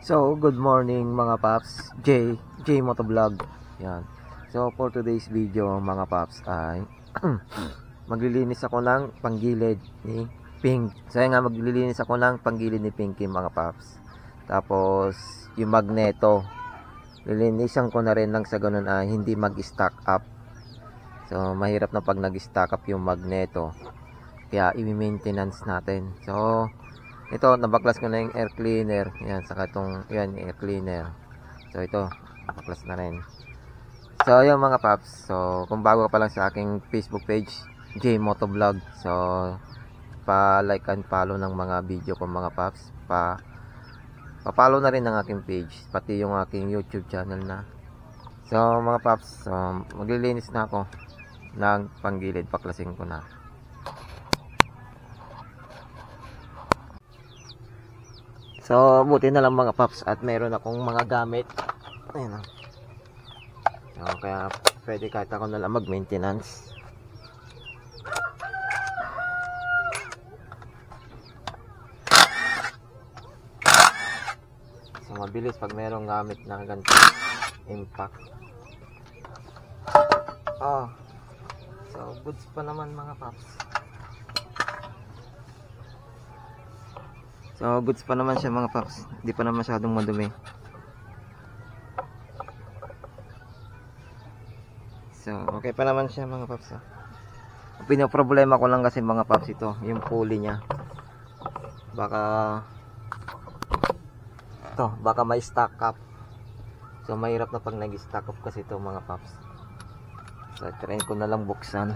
So, good morning mga paps, J Motovlog. Yan. So, for today's video mga paps ay maglilinis ako ng panggilid ni Pink. So, nga maglilinis ako ng panggilid ni Pinky mga paps. Tapos, yung magneto, lilinisan ko na rin lang sa ganun ay hindi mag-stack up. So, mahirap na pag nag-stack up yung magneto. Kaya, i-maintenance natin. So, ito, nabaklas ko na yung air cleaner. Yan, saka itong, yan, air cleaner. So, ito, nabaklas na rin. So, yung mga paps. So, kung bago ka pa lang sa aking Facebook page, J Motovlog. So, pa-like and follow ng mga video ko mga paps. Pa-follow na rin ng aking page. Pati yung aking YouTube channel na. So, mga paps, maglilinis na ako ng panggilid. Paklasin ko na. So, buti na lang mga paps at meron akong mga gamit. Ayan o. So, kaya pwede kahit ako na lang mag-maintenance. So, mabilis pag merong gamit na ganito. Impact. Oh. So, goods pa naman mga paps. So, goods pa naman siya mga paps. Hindi pa naman masyadong madumi. So, okay pa naman siya mga paps. Pinoproblema ko lang kasi mga paps ito, yung pulley niya. Baka may stack up. So, mahirap na pag nag-stack up kasi ito mga paps. So, try ko na lang buksan.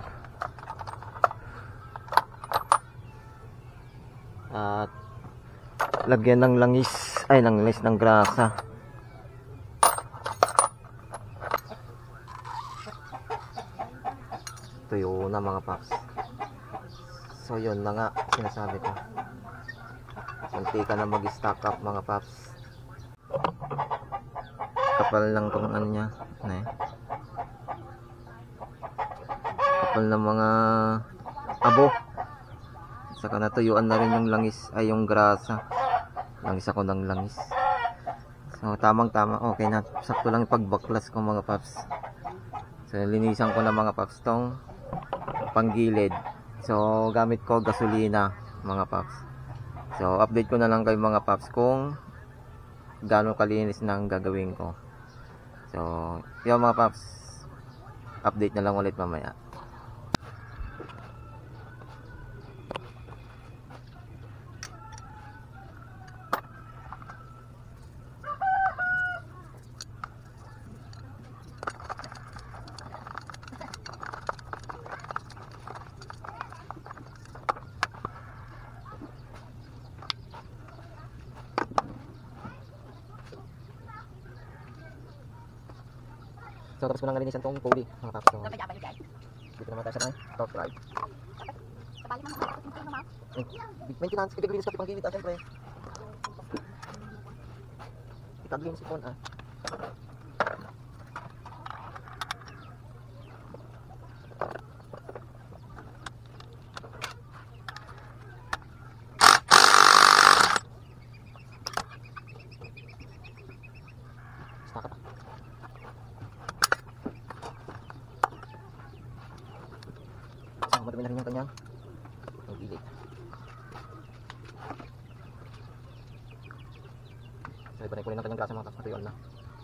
At lagyan ng langis, ng grasa. Ito yun na mga paps. So yun na nga sinasabi ko, munti ka na mag-stack up mga paps. Kapal lang tong ano nya, kapal ng mga abo. Saka natuyuan na rin yung langis, yung grasa. Langis ako ng langis. So tamang tama, okay na, sakto lang pagbaklas ko mga paps. So linisan ko na mga paps tong panggilid. So gamit ko gasolina mga paps. So update ko na lang kayo mga paps kung gaano kalinis na ang gagawin ko. So yun mga paps, update na lang ulit mamaya. So tapos ko nang nalinisan tong pulley mga paps. So dito naman tayo sa top drive. Maintenance, kita-glinis ko pang gilid siyempre. Kita-glinis ko madumi na rin yung kanyang gilid. So iba na kunin ng kanyang grasa mga paps, matuyol na.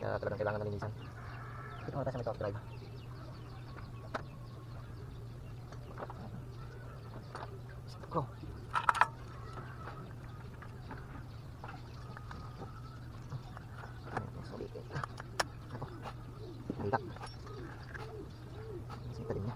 Kaya talagang kailangan na linisan. Dito muna tayo sa may top drive. Go! Sulitin. Ako. Handa. Sita din niya.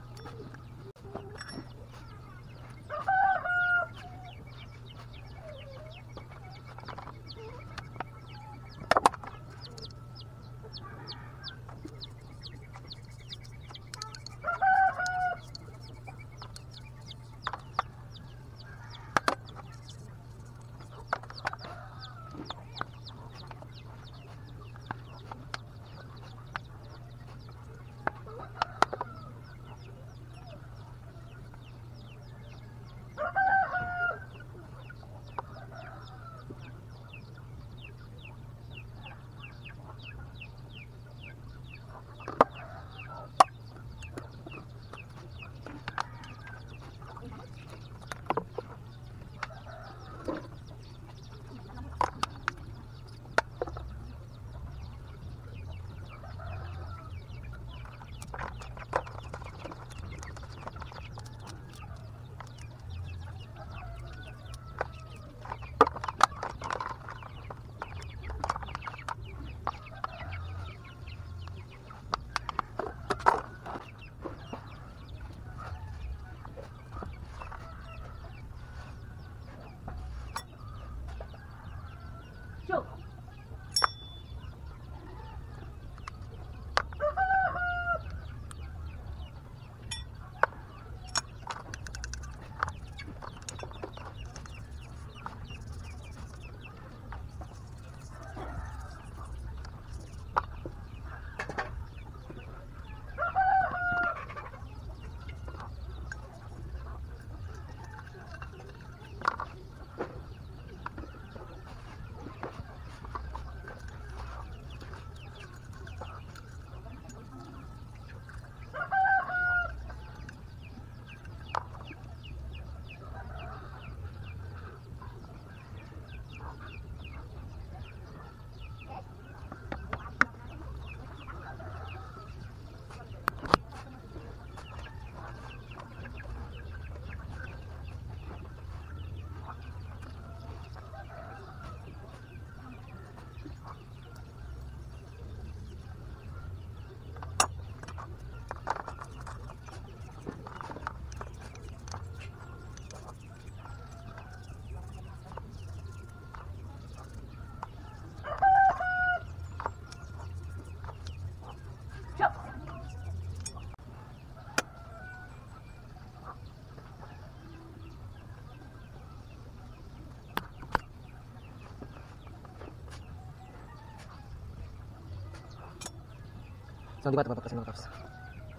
So, di ba ito kasi mga paps?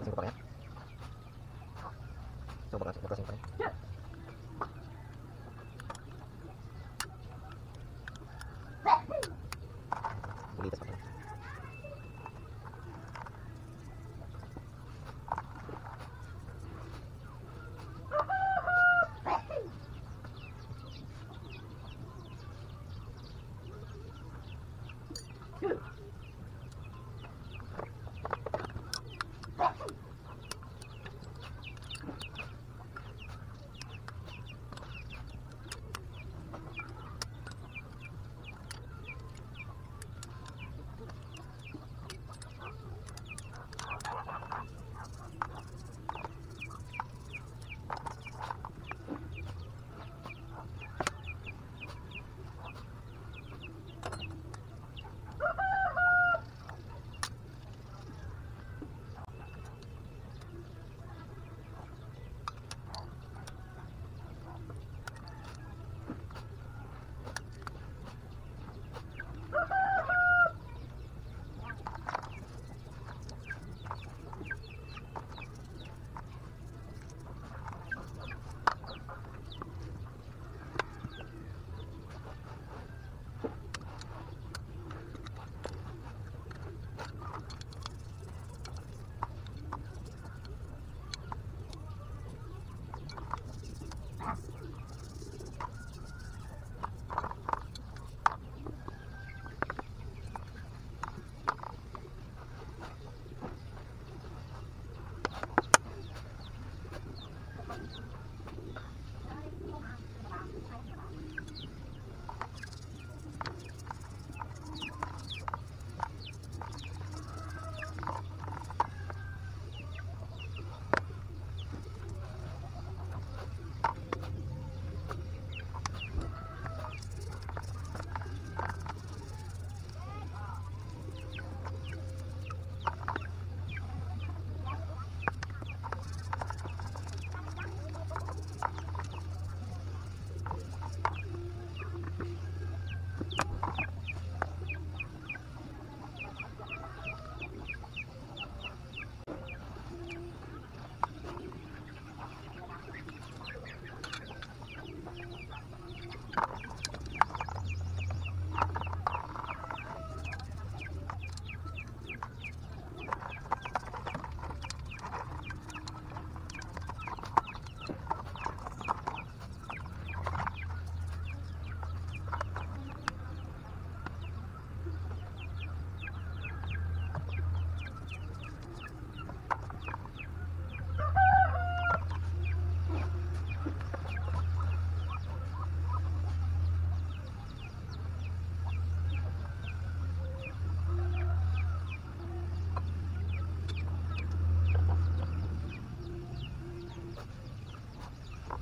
Kasi ko pa kaya? So, baka napasin pa rin. Bulitas pa rin.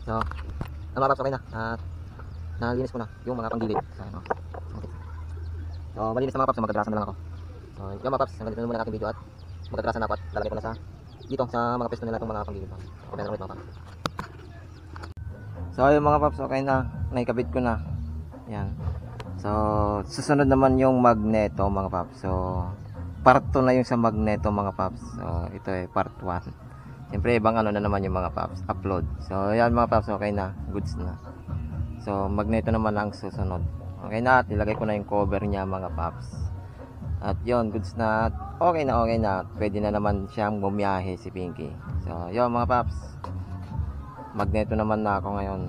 So, mga paps, okay na. At nalinis ko na yung mga panggilid. So, ano. Okay. So, malinis na mga paps, so magkatrasan na lang ako. So, yung mga paps, hanggang dito na muna aking video at magkatrasan na ako at lalagay ko na sa dito sa mga pwesto nila itong mga panggilid. Okay na ulit mga paps. So, yung mga paps, okay na. Naikabit ko na. Yan. So, susunod naman yung magneto mga paps. So, part 2 na yung sa magneto mga paps. So, ito part 1. Siyempre, ibang ano na naman yung mga paps, upload. So, yan mga paps, okay na, goods na. So, magneto naman ang susunod. Okay na, at nilagay ko na yung cover niya mga paps. At yon, goods na, okay na, okay na. Pwede na naman siyang bumiyahe si Pinky. So, yon mga paps. Magneto naman na ako ngayon.